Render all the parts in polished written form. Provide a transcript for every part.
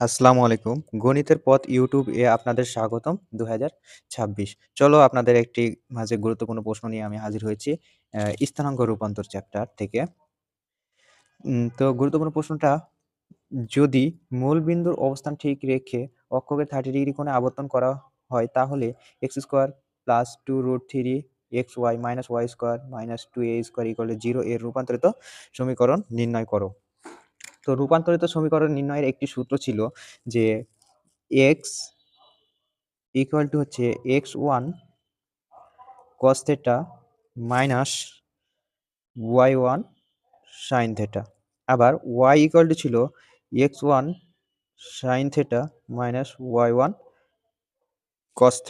আসসালামু আলাইকুম। গণিতের পথ ইউটিউব এ আপনাদের স্বাগতম ২০২৬। চলো আপনাদের একটি মাঝে গুরুত্বপূর্ণ প্রশ্ন নিয়ে আমি হাজির হয়েছি। স্থানাঙ্ক রূপান্তর চ্যাপ্টার থেকে। তো গুরুত্বপূর্ণ প্রশ্নটা, যদি মূল বিন্দুর অবস্থান ঠিক রেখে অক্ষকে 30 ডিগ্রি কোণে আবর্তন করা হয় তাহলে x² + 2√3 xy - y² - 2a² 0 এর রূপান্তরিত সমীকরণ নির্ণয় করো। তো রূপান্তরিত সমীকরণ নির্ণয়ের একটি সূত্র ছিল যে x হচ্ছে x1 cos θ minus y1 sin θ। আবার y ছিল x1 sin θ minus y1 cos θ।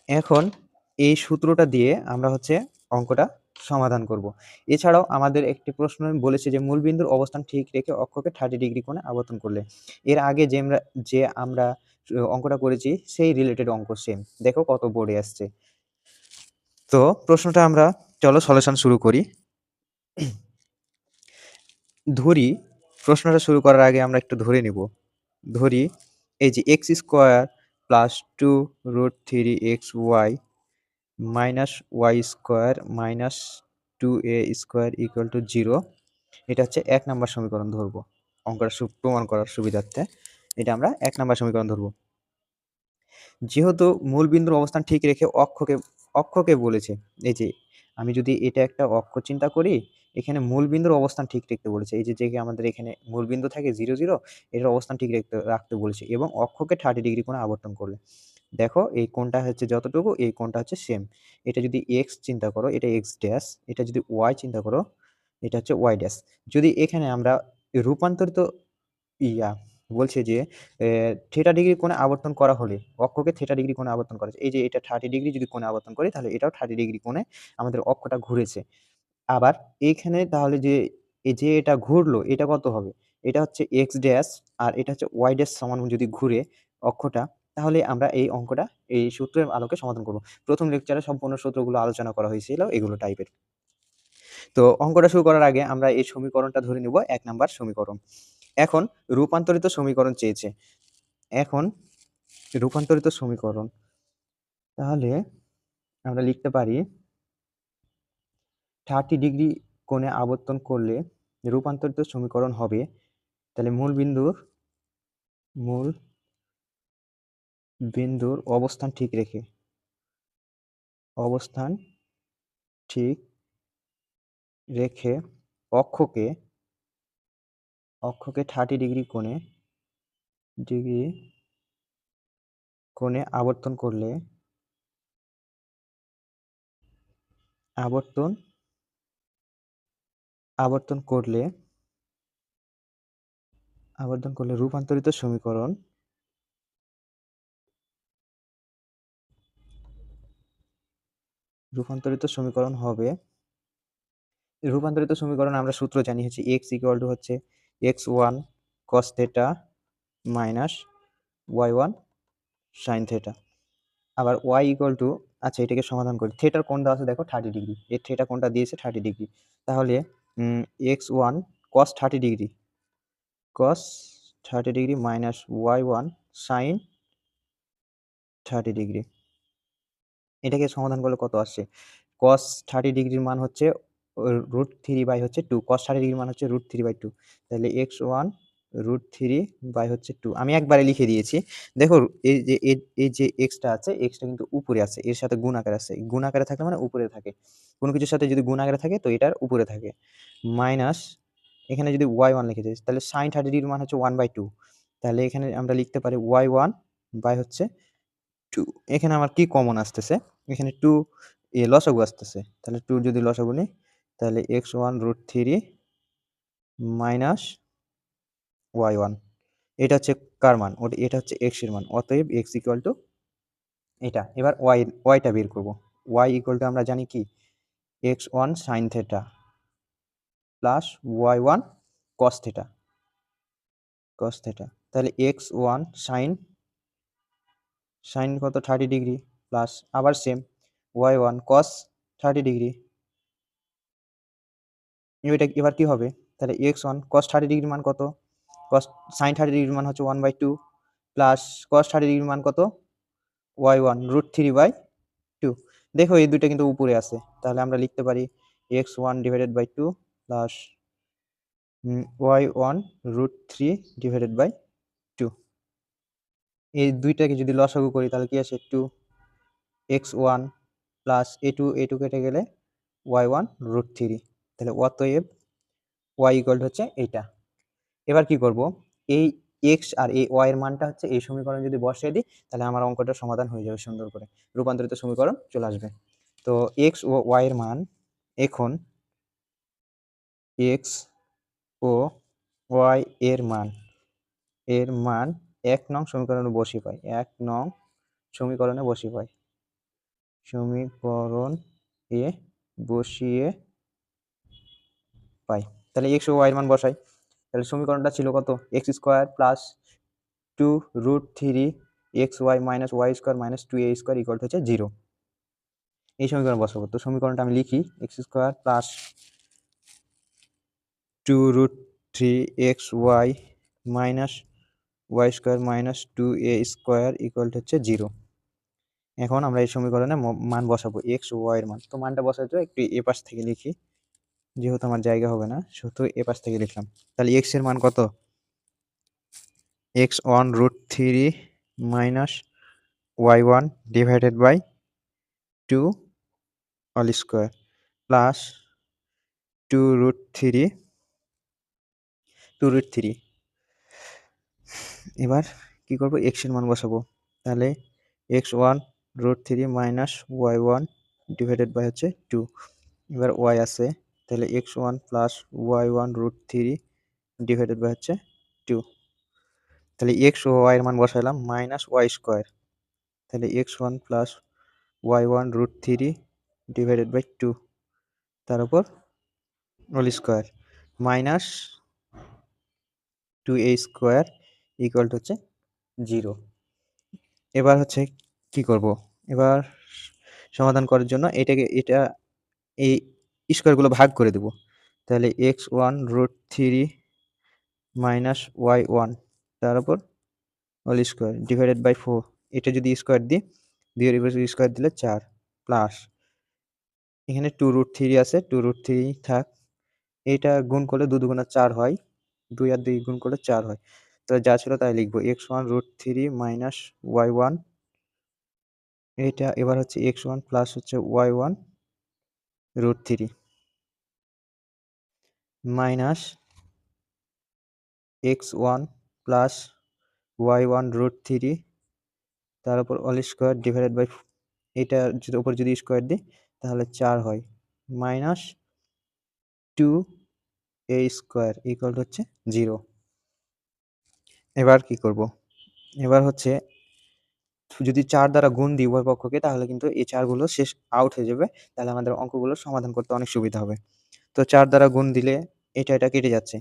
এখন এই সূত্রটা দিয়ে আমরা অঙ্কটা সমাধান করব। এছাড়াও আমাদের একটি প্রশ্ন বলেছে যে মূলবিন্দুর অবস্থান ঠিক রেখে অক্ষকে 30 ডিগ্রি কোণে আবর্তন করলে। এর আগে যে আমরা অঙ্কটা করেছি সেই রিলেটেড অঙ্ক সেম। দেখো কত বোর্ডে আসছে। তো প্রশ্নটা আমরা চলো সলিউশন শুরু করি। ধরি, প্রশ্নটা শুরু করার আগে আমরা একটু ধরে নিব। ধরি এই যে x² + 2√3xy minus y² minus 2a² 0, এটা হচ্ছে ১ নাম্বার সমীকরণ ধরবো। অঙ্কটা প্রমাণ করার সুবিধার্থে এটা আমরা ১ নাম্বার সমীকরণ ধরবো। যেহেতু মূল বিন্দুর অবস্থান ঠিক রেখে অক্ষকে বলেছে, এই যে আমি যদি এটা একটা অক্ষ চিন্তা করি, এখানে মূল বিন্দুর অবস্থান ঠিক রাখতে বলেছে। এই যে আমাদের এখানে মূল বিন্দু থাকে 0, 0, এটার অবস্থান ঠিক রাখতে বলেছে এবং অক্ষকে 30 ডিগ্রি কোণে আবর্তন করলে। দেখো এই কোণটা হচ্ছে যতটুকু, এই কোণটা হচ্ছে সেম। এটা যদি x চিন্তা করো, এটা x ড্যাশ, এটা যদি y চিন্তা করো, এটা হচ্ছে y ড্যাশ। যদি এখানে আমরা রূপান্তরিত ইয়া বলছে যে থিটা ডিগ্রি কোণে আবর্তন করা হলে অক্ষকে থিটা ডিগ্রি কোণে আবর্তন করেছে। এই যে এটা 30 ডিগ্রি যদি কোণে আবর্তন করি তাহলে এটাও 30 ডিগ্রি কোণে আমাদের অক্ষটা ঘুরেছে। আবার এইখানে তাহলে যে এই যে এটা ঘুরলো এটা কত হবে? এটা হচ্ছে x ড্যাশ আর এটা হচ্ছে y ড্যাশ সমান যদি ঘুরে অক্ষটা, তাহলে আমরা এই অঙ্কটা এই সূত্রের আলোকে সমাধান করব। প্রথম লেকচারে সম্পূর্ণ সূত্রগুলো আলোচনা করা হয়েছিল এগুলো টাইপের। তো অঙ্কটা শুরু করার আগে আমরা এই সমীকরণটা ধরে নিব ১ নাম্বার সমীকরণ। এখন রূপান্তরিত সমীকরণ চেয়েছে। এখন রূপান্তরিত সমীকরণ, তাহলে আমরা লিখতে পারি 30 ডিগ্রি কোণে আবর্তন করলে রূপান্তরিত সমীকরণ হবে, তাহলে মূল বিন্দুর অবস্থান ঠিক রেখে অক্ষকে 30 ডিগ্রি কোণে আবর্তন করলে রূপান্তরিত সমীকরণ হবে। রূপান্তরিত সমীকরণ আমরা সূত্র জানি হচ্ছে x হচ্ছে x1 cos θ minus y1 sin θ। আবার y আচ্ছা এটাকে সমাধান করি। থিটার কোণ দেওয়া আছে দেখো 30 ডিগ্রি। এর থিটা কোণটা দিয়েছে 30 ডিগ্রি। তাহলে x1 cos 30 degree minus y1 sin 30 degree. এটাকে সমাধান করলে কত আসছে? cos 30 ডিগ্রির মান হচ্ছে √3/2। cos 30 ডিগ্রির মান হচ্ছে √3/2। তাহলে x1 √3/2। আমি একবারে লিখে দিয়েছি। দেখো এই যে এক্সটা আছে, এক্সটা কিন্তু উপরে আছে। এর সাথে গুণ আকারে আছে। গুণ আকারে থাকলে মানে উপরে থাকে। কোনো কিছুর সাথে যদি গুণ আকারে থাকে তো এটার উপরে থাকে। মাইনাস এখানে যদি y1 লিখে দিই তাহলে sin 30 ডিগ্রির মান হচ্ছে 1/2। তাহলে এখানে আমরা লিখতে পারি y1 বাই হচ্ছে 2। এখানে আমার কি কমন আসতেছে? এখানে 2 লসাগু আসতেছে। তাহলে 2 যদি লসাগু নিই তাহলে x1 √3 মাইনাস y1। এটা হচ্ছে কার মান? এটা হচ্ছে x এর মান। অতএব x এটা। এবার y টা বের করব। y আমরা জানি কি? x1 sin θ plus y1 cos θ। তাহলে x1 sin কত 30 ডিগ্রি প্লাস আবার সেম y1 cos 30 ডিগ্রি। এটা এবার কি হবে? তাহলে x1 cos 30 ডিগ্রির মান কত? কস সাইন 30 ডিগ্রির মান হচ্ছে 1/2 প্লাস কস 30 ডিগ্রির মান কত y1 √3/2। দেখো এই দুইটা কিন্তু উপরে আছে, তাহলে আমরা লিখতে পারি x1/2 প্লাস y1 √3/2। এই দুইটাকে যদি লসাগু করি তাহলে কি আসে 2x1 প্লাস a2 কেটে গেলে y1 √3। তাহলে অতএব y ইকুয়াল হচ্ছে এইটা। এবার কি করব, এই x আর এই y এর মানটা হচ্ছে এই সমীকরণ যদি বসিয়ে দিই তাহলে আমার অঙ্কটা সমাধান হয়ে যাবে, সুন্দর করে রূপান্তরিত সমীকরণ চলে আসবে। তো x ও y এর মান এখন x ও y এর মান 1 নং সমীকরণে বসিয়ে পাই, 1 নং সমীকরণে বসিয়ে পাই, সমীকরণ এ বসিয়ে পাই। তাহলে x ও y এর মান বসাই। তাহলে সমীকরণটা ছিল কত, x² plus 2√3xy minus y² minus 2a² equal হচ্ছে 0। এই সমীকরণ বসাবো। তো সমীকরণটা আমি লিখি x² plus 2√3xy minus y² minus 2a² equal হচ্ছে 0। এখন আমরা এই সমীকরণে মান বসাবো x ও y এর মান। তো মানটা বসাতে একটু এ পাশ থেকে লিখি, যেহেতু আমার জায়গা হবে না সেহেতু এ পাশ থেকে লিখলাম। তাহলে x এর মান কত, x1 √3 minus y1 divided by 2 whole square plus 2√3। এবার কি করব, x এর মান বসাবো। তাহলে x1 √3 minus y1 divided by হচ্ছে 2। এবার y আছে, তাহলে x1 plus y1 √3 divided by হচ্ছে 2। তাহলে x ও y এর মান বসাইলাম মাইনাস y²। তাহলে x1 plus y1 √3 divided by 2 তার উপর whole square minus 2a² equal হচ্ছে 0। এবার হচ্ছে কি করব, এবার সমাধান করার জন্য এটা এই স্কয়ারগুলো ভাগ করে দেব। তাহলে x1 √3 মাইনাস y1 তার উপর হোল স্কয়ার ডিভাইডেড বাই 4। এটা যদি স্কয়ার দিই, 2 এর উপর স্কয়ার দিলে 4 প্লাস এখানে 2√3 আছে, 2√3 থাক। এটা গুণ করলে 2 দুগুণা 4 হয়, 2 আর 2 গুণ করলে 4 হয়। তো যা ছিল তাই লিখবো x1 √3 মাইনাস y1। এটা এবার হচ্ছে x1 প্লাস হচ্ছে y1 √3 minus x1 plus y1 √3 তার উপর হোল স্কয়ার ডিভাইডেড বাই, এটা যদি উপর যদি স্কয়ার দিই তাহলে 4 হয়, মাইনাস 2a² ইকুয়াল হচ্ছে 0। এবার কি করব, এবার হচ্ছে যদি 4 দ্বারা গুণ দিই উভয় পক্ষকে তাহলে কিন্তু এই 4 গুলো শেষ আউট হয়ে যাবে। তাহলে আমাদের অঙ্কগুলো সমাধান করতে অনেক সুবিধা হবে। তো 4 দ্বারা গুণ দিলে এটা কেটে যাচ্ছে।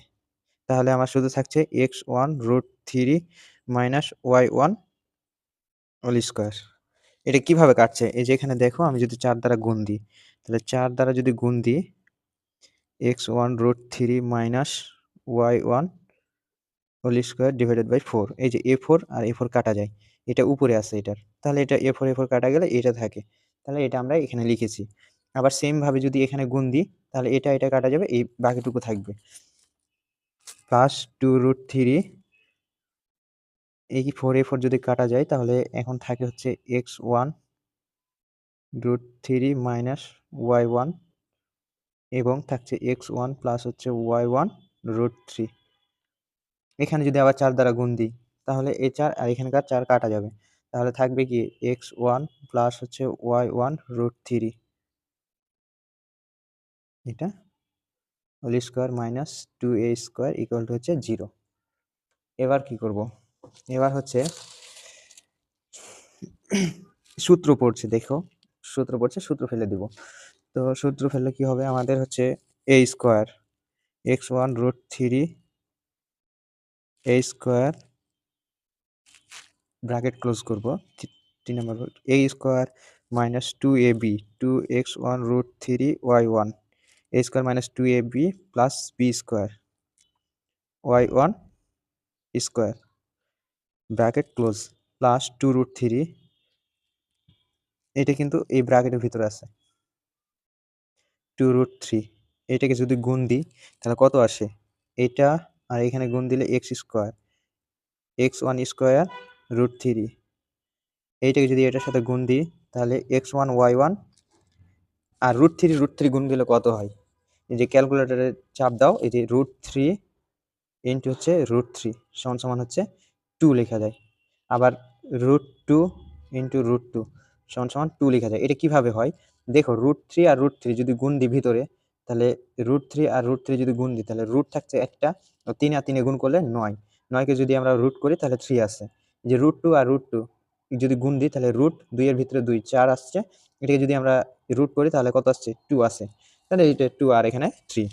তাহলে আমার শুধু থাকছে x1 √3 minus y1 whole square. এটা কিভাবে কাটছে, এই যে এখানে দেখো আমি যদি 4 দ্বারা গুণ দিই, তাহলে 4 দ্বারা যদি গুণ দিই x1 √3 minus y1 whole square divided by 4, এই যে a4 আর a4 কাটা যায়, এটা উপরে আছে এটার, তাহলে এটা a4 কাটা গেলে এটা থাকে, তাহলে এটা আমরা এখানে লিখেছি। আবার সেম ভাবে যদি এখানে গুণ দিই তাহলে এটা কাটা যাবে, এই বাকিটুকু থাকবে প্লাস 2√3। এই 4 যদি কাটা যায় তাহলে এখন থাকে হচ্ছে x1 √3 মাইনাস y1 এবং থাকছে x1 প্লাস হচ্ছে y1 √3। এখানে যদি আবার 4 দ্বারা গুণ দিই তাহলে এই 4 আর এখানকার 4 কাটা যাবে, তাহলে থাকবে কি x1 প্লাস হচ্ছে y1 √3 এটা whole square minus 2a² equal to হচ্ছে 0। এবার কি করব, এবার হচ্ছে সূত্র পড়ছে, দেখো সূত্র পড়ছে, সূত্র ফেলে দিব। তো সূত্র ফেললে কি হবে, আমাদের হচ্ছে a² x1 √3 a² bracket close করব 3 নম্বর a² minus 2ab 2x1 √3 y1 a² minus 2ab plus b² y1 square bracket close plus 2√3, এটা কিন্তু এই ব্র্যাকেটের ভিতরে আছে 2√3, এটাকে যদি গুণ দিই তাহলে কত আসে, এটা আর এখানে গুণ দিলে এক্স স্কোয়ার, x1 স্কোয়ার √3, এইটাকে যদি এটার সাথে গুণ দিই তাহলে x1 y1, আর √3 গুণ দিলে কত হয়, এই যে ক্যালকুলেটরে চাপ দাও, এই যে √3 ইন্টু হচ্ছে √3 সমান সমান হচ্ছে 2 লেখা যায়, আবার √2 ইন্টু √2 সমান সমান 2 লেখা যায়। এটা কিভাবে হয় দেখো, √3 আর √3 যদি গুণ দিই ভিতরে, তাহলে √3 আর √3 যদি গুণ দিই তাহলে রুট থাকছে একটা, 3 আর 3 গুণ করলে 9, 9কে যদি আমরা রুট করি তাহলে 3 আসে, যে √2 আর √2 যদি গুণ দিই তাহলে √2 এর ভিতরে 2 4 আসছে, এটাকে যদি আমরা রুট করি তাহলে কত আসছে 2 আসে, তাহলে এটা 2 আর এখানে 3।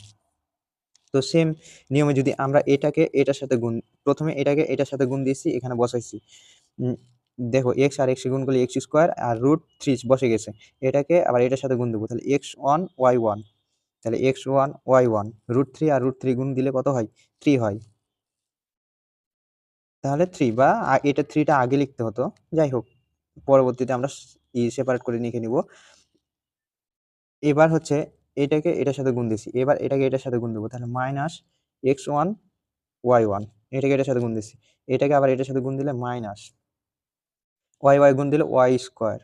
তো সেম নিয়মে যদি আমরা এটাকে এটার সাথে গুণ, প্রথমে এটাকে এটার সাথে গুণ দিয়েছি, এখানে বসাইছি, দেখো এক্স আর এক্স গুণ করলে এক্স স্কোয়ার আর √3 বসে গেছে, এটাকে আবার এটার সাথে গুণ দেবো, তাহলে x1 y1, তাহলে x1 y1 √3 আর √3 গুণ দিলে কত হয় 3 হয়, তাহলে 3 বা এটা 3টা আগে লিখতে হতো, যাই হোক পরবর্তীতে আমরা সেপারেট করে লিখে নিব। এবার হচ্ছে এটাকে এটার সাথে গুণ দিছি, এবার এটাকে এটার সাথে গুণ দেবো, তাহলে -x1 y1, এটাকে এটার সাথে গুণ দিছি, এটাকে আবার এটার সাথে গুণ দিলে মাইনাস y গুণ দিলে y স্কোয়ার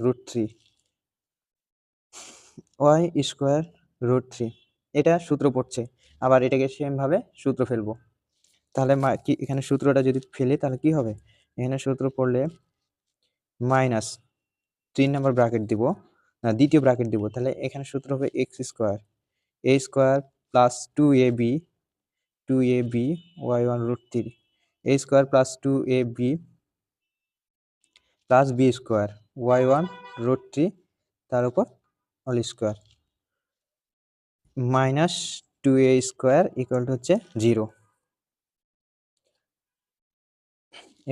√3, y স্কোয়ার √3, এটা সূত্র পড়ছে, আবার এটাকে সেম ভাবে সূত্র ফেলবো, তাহলে কি এখানে সূত্রটা যদি ফেলি তাহলে কি হবে, এখানে সূত্র পড়লে মাইনাস 3 নম্বর ব্র্যাকেট দিব, না দ্বিতীয় ব্র্যাকেট দিব, তাহলে এখানে সূত্র হবে x square a square plus 2ab y1 √3, a square plus 2ab plus b square y1 √3 তার উপর whole square minus 2a square equal to হচ্ছে 0।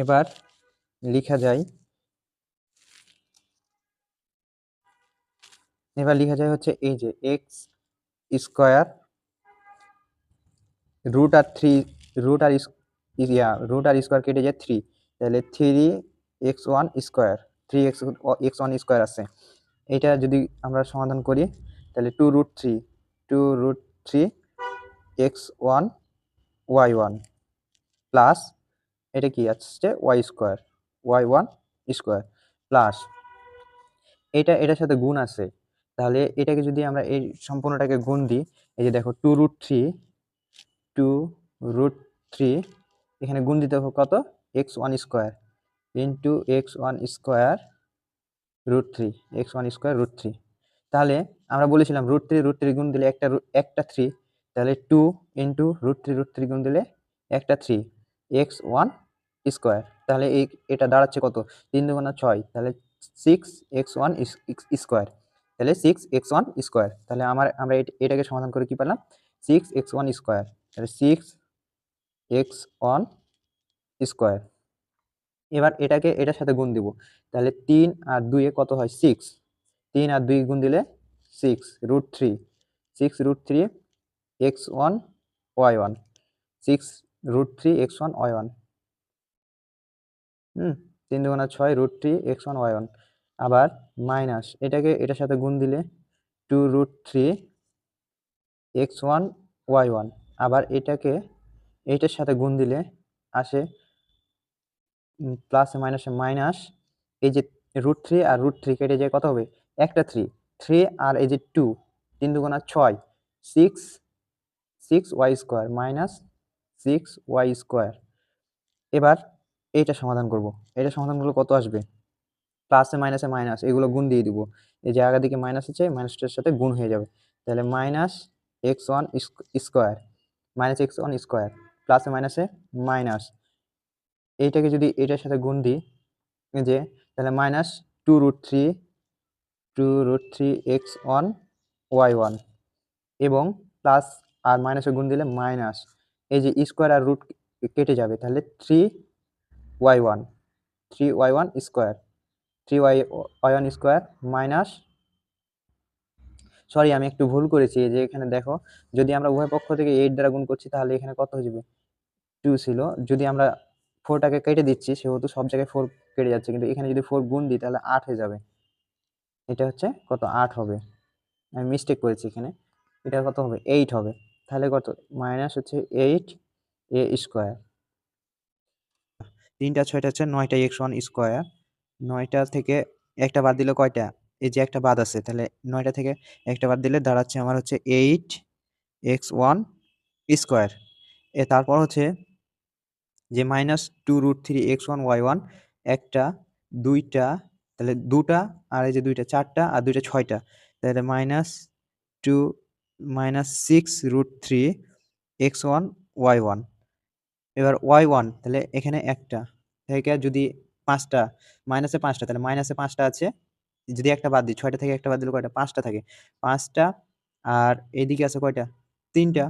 এবার লেখা যায়, হচ্ছে এই যে এক্স স্কোয়ার রুট আর স্কোয়ার কেটে যায় 3, তাহলে 3x1 স্কোয়ার, 3x1 স্কোয়ার আছে, এটা যদি আমরা সমাধান করি তাহলে 2√3 x1 y1 প্লাস এটা কি আসছে y1 স্কোয়ার প্লাস এটার সাথে গুণ আছে, তাহলে এটাকে যদি আমরা এই সম্পূর্ণটাকে গুণ দিই, এই যে দেখো 2√3 এখানে গুণ দিতে হবে কত, x1 square into x1 square √3, তাহলে আমরা বলেছিলাম √3 গুণ দিলে একটা 3, তাহলে 2 ইন্টু √3 গুণ দিলে একটা 3 x1 স্কোয়ার, তাহলে এটা দাঁড়াচ্ছে কত, 3 দুগুণা 6, তাহলে 6x1 স্কোয়ার, তাহলে 6x1 স্কোয়ার, তাহলে আমরা এটাকে সমাধান করে কি পেলাম 6x1 স্কোয়ার, তাহলে 6x1 স্কোয়ার। এবার এটাকে এটার সাথে গুণ দিব, তাহলে 3 আর 2 এ কত হয় 6, 3 আর 2 গুণ দিলে 6 √3 x1 y1, 6 x1 y1, 3 দুগুণা 6 √3 x1 y1, আবার মাইনাস এটাকে এটার সাথে গুণ দিলে 2√3 x1 y1, আবার এটাকে এইটার সাথে গুণ দিলে আসে প্লাস মাইনাসে মাইনাস, এই যে √3 আর √3 কেটে যায় কত হবে একটা 3 আর এই যে 2, 3 দুগুণা 6, 6y square minus 6y square. এবার এইটা সমাধান করব, এটা সমাধান করলে কত আসবে, প্লাসে মাইনাসে মাইনাস, এগুলো গুণ দিয়ে দিব, এই যে আগের দিকে মাইনাস আছে মাইনাসটার সাথে গুণ হয়ে যাবে, তাহলে -x1 স্কোয়ার -x1 স্কোয়ার প্লাসে মাইনাসে মাইনাস, এইটাকে যদি এটার সাথে গুণ দিই, যে তাহলে -2√3 x1 y1 এবং প্লাস আর মাইনাসে গুণ দিলে মাইনাস, এই যে স্কোয়ার আর রুট কেটে যাবে, তাহলে 3y1 square 3y1 square minus, sorry আমি একটু ভুল করেছি, এই যে এখানে দেখো যদি আমরা উভয় পক্ষ থেকে 8 দ্বারা গুণ করছি তাহলে এখানে কত হয়ে যাবে টু ছিল, যদি আমরা ফোরটাকে কেটে দিচ্ছি সেহেতু সব জায়গায় ফোর কেটে যাচ্ছে, কিন্তু এখানে যদি ফোর গুণ দিই তাহলে 8 হয়ে যাবে। এটা হচ্ছে কত 8 হবে, আমি মিস্টেক করেছি এখানে, এটা কত হবে 8 হবে। তাহলে কত মাইনাস হচ্ছে 8 এ স্কোয়ার, 3টা 6টা হচ্ছে 9টা x1 স্কোয়ার, 9টা থেকে একটা বাদ দিলে কয়টা, এই যে একটা বাদ আছে, তাহলে 9টা থেকে একটা বাদ দিলে দাঁড়াচ্ছে আমার হচ্ছে 8x1 স্কোয়ার। তারপর হচ্ছে যে -2√3 x1 y1, একটা, দুইটা, তাহলে দুটা, আর এই যে দুইটা 4টা, আর দুইটা 6টা, তাহলে -2 -6√3 x1 y1। এবার y1 তাহলে এখানে একটা থেকে যদি 5টা, মাইনাসে 5টা, তাহলে মাইনাসে 5টা আছে, যদি একটা বাদ দিই 6টা থেকে একটা বাদ দিলে কয়টা 5টা থাকে, 5টা, আর এইদিকে আছে কয়টা 3টা,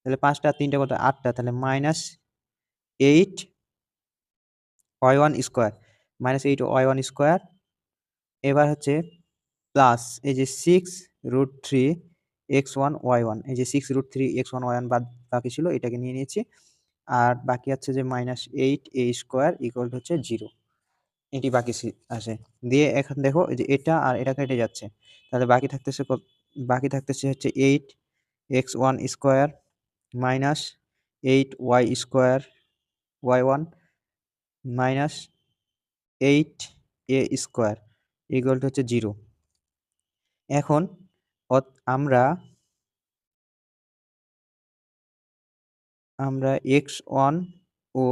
তাহলে 5টা আর 3টা কত 8টা, তাহলে -8 y1 স্কোয়ার, -8 y1 স্কোয়ার। এবার হচ্ছে প্লাস এই যে 6√3 x1 y1, এই যে 6√3 x1 y1 বাকি ছিল, এটাকে নিয়ে নিয়েছি। আর বাকি আছে যে -8 a স্কোয়ার ইকুয়াল হচ্ছে 0, এটি বাকি আসে। দিয়ে এখন দেখো এই যে এটা আর এটা কেটে যাচ্ছে, তাহলে বাকি থাকতেছে হচ্ছে 8x1 square -8y square y1 -8a square equal হচ্ছে 0। এখন আমরা x1 ও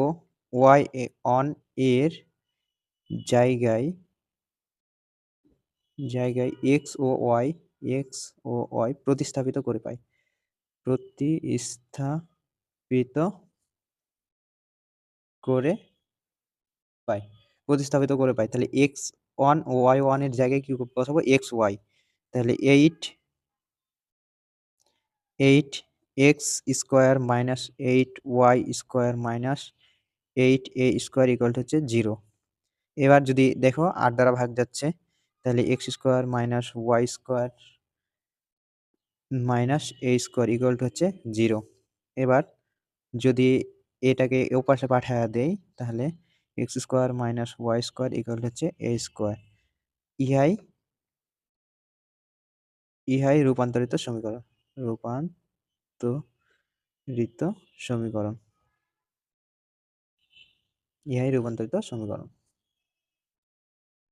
y1 এর জায়গায় x ও y প্রতিস্থাপিত করে পাই, প্রতিস্থাপিত করে পাই। তাহলে x1 ও y1 এর জায়গায় কি বসাবো, xy, তাহলে 8x square -8y square -8a square equal হচ্ছে 0। এবার যদি দেখো 8 দ্বারা ভাগ যাচ্ছে, তাহলে x square -y square -a square equal হচ্ছে 0। এবার যদি এটাকে ও পাশে পাঠায়া দেই, তাহলে x square -y square equal হচ্ছে a স্কোয়ার। ইহাই রূপান্তরিত সমীকরণ।